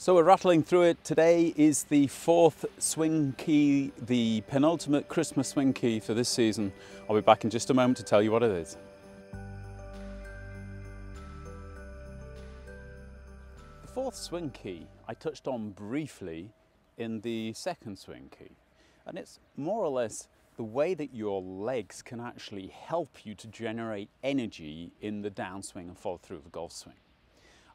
So we're rattling through it. Today is the fourth swing key, the penultimate Christmas swing key for this season. I'll be back in just a moment to tell you what it is. The fourth swing key I touched on briefly in the second swing key, and it's more or less the way that your legs can actually help you to generate energy in the downswing and follow through of a golf swing.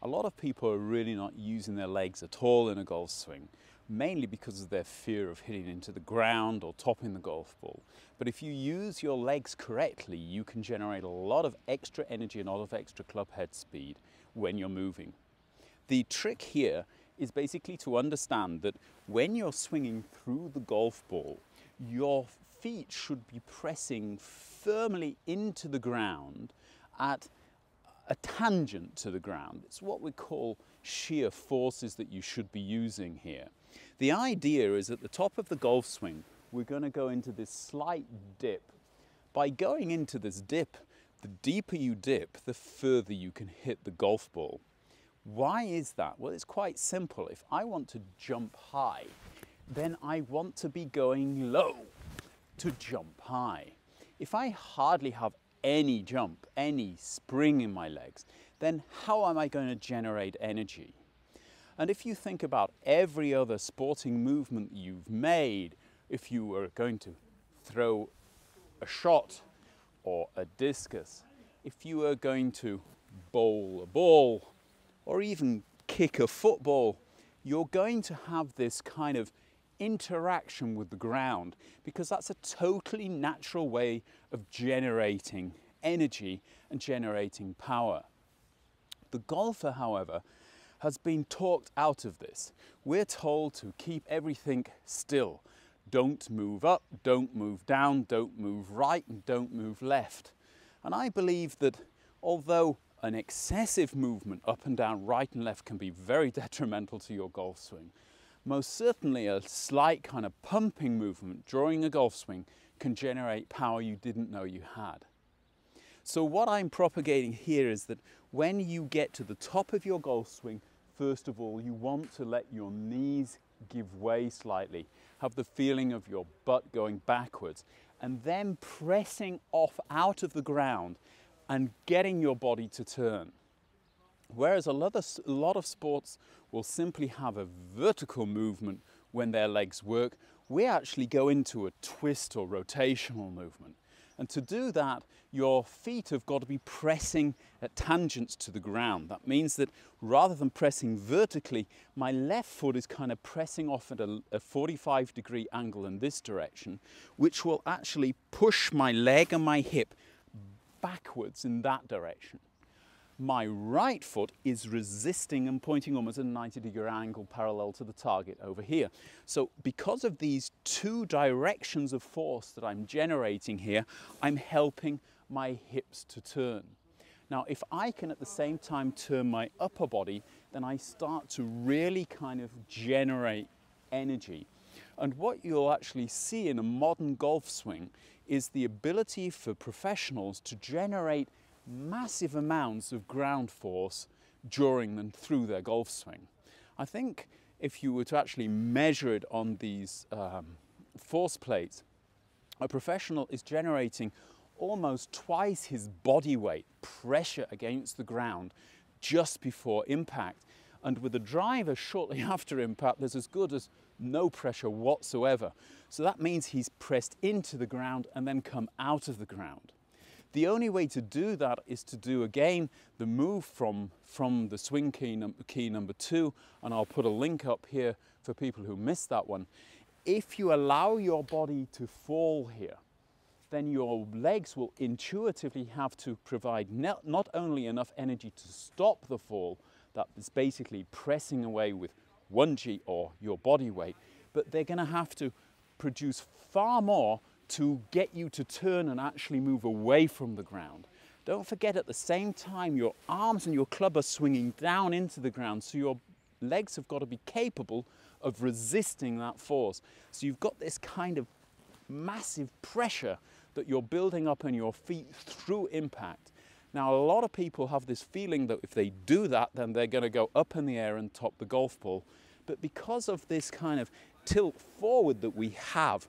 A lot of people are really not using their legs at all in a golf swing, mainly because of their fear of hitting into the ground or topping the golf ball. But if you use your legs correctly, you can generate a lot of extra energy and a lot of extra club head speed when you're moving. The trick here is basically to understand that when you're swinging through the golf ball, your feet should be pressing firmly into the ground at a tangent to the ground. It's what we call shear forces that you should be using here. The idea is at the top of the golf swing, we're going to go into this slight dip. By going into this dip, the deeper you dip, the further you can hit the golf ball. Why is that? Well, it's quite simple. If I want to jump high, then I want to be going low to jump high. If I hardly have any jump, any spring in my legs, then how am I going to generate energy? And if you think about every other sporting movement you've made, if you were going to throw a shot or a discus, if you were going to bowl a ball or even kick a football, you're going to have this kind of interaction with the ground, because that's a totally natural way of generating energy and generating power. The golfer, however, has been talked out of this. We're told to keep everything still. Don't move up, don't move down, don't move right, and don't move left. And I believe that although an excessive movement up and down, right and left can be very detrimental to your golf swing, most certainly a slight kind of pumping movement during a golf swing can generate power you didn't know you had. So what I'm propagating here is that when you get to the top of your golf swing, first of all, you want to let your knees give way slightly, have the feeling of your butt going backwards, and then pressing off out of the ground and getting your body to turn. Whereas a lot of sports will simply have a vertical movement when their legs work, we actually go into a twist or rotational movement. And to do that, your feet have got to be pressing at tangents to the ground. That means that rather than pressing vertically, my left foot is kind of pressing off at a 45-degree angle in this direction, which will actually push my leg and my hip backwards in that direction. My right foot is resisting and pointing almost at a 90-degree angle parallel to the target over here. So because of these two directions of force that I'm generating here, I'm helping my hips to turn. Now, if I can at the same time turn my upper body, then I start to really kind of generate energy. And what you'll actually see in a modern golf swing is the ability for professionals to generate massive amounts of ground force during and through their golf swing. I think if you were to actually measure it on these force plates, a professional is generating almost twice his body weight pressure against the ground just before impact. And with a driver shortly after impact, there's as good as no pressure whatsoever. So that means he's pressed into the ground and then come out of the ground. The only way to do that is to do, again, the move from the swing key number 2, and I'll put a link up here for people who missed that one. If you allow your body to fall here, then your legs will intuitively have to provide not only enough energy to stop the fall, that is basically pressing away with 1G or your body weight, but they're going to have to produce far more to get you to turn and actually move away from the ground. Don't forget, at the same time, your arms and your club are swinging down into the ground, so your legs have got to be capable of resisting that force. So you've got this kind of massive pressure that you're building up in your feet through impact. Now, a lot of people have this feeling that if they do that, then they're going to go up in the air and top the golf ball. But because of this kind of tilt forward that we have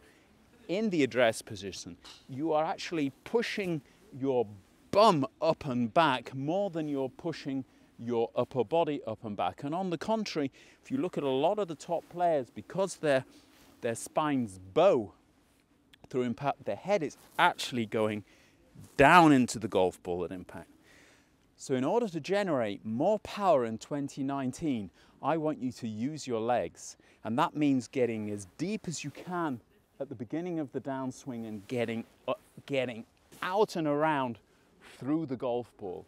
in the address position, you are actually pushing your bum up and back more than you're pushing your upper body up and back. And on the contrary, if you look at a lot of the top players, because their spines bow through impact, their head is actually going down into the golf ball at impact. So in order to generate more power in 2019, I want you to use your legs. And that means getting as deep as you can at the beginning of the downswing and getting out and around through the golf ball,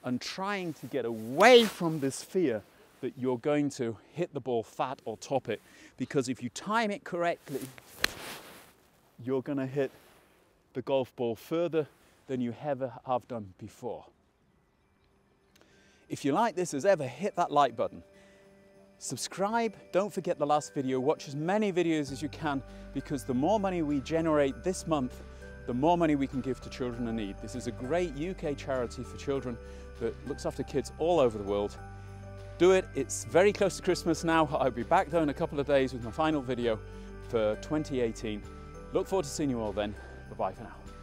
and trying to get away from this fear that you're going to hit the ball fat or top it, because if you time it correctly, you're going to hit the golf ball further than you ever have done before. If you like this as ever, hit that like button. Subscribe, don't forget the last video, watch as many videos as you can, because the more money we generate this month, the more money we can give to children in need. This is a great UK charity for children that looks after kids all over the world. Do it, it's very close to Christmas now. I'll be back though in a couple of days with my final video for 2018. Look forward to seeing you all then. Bye-bye for now.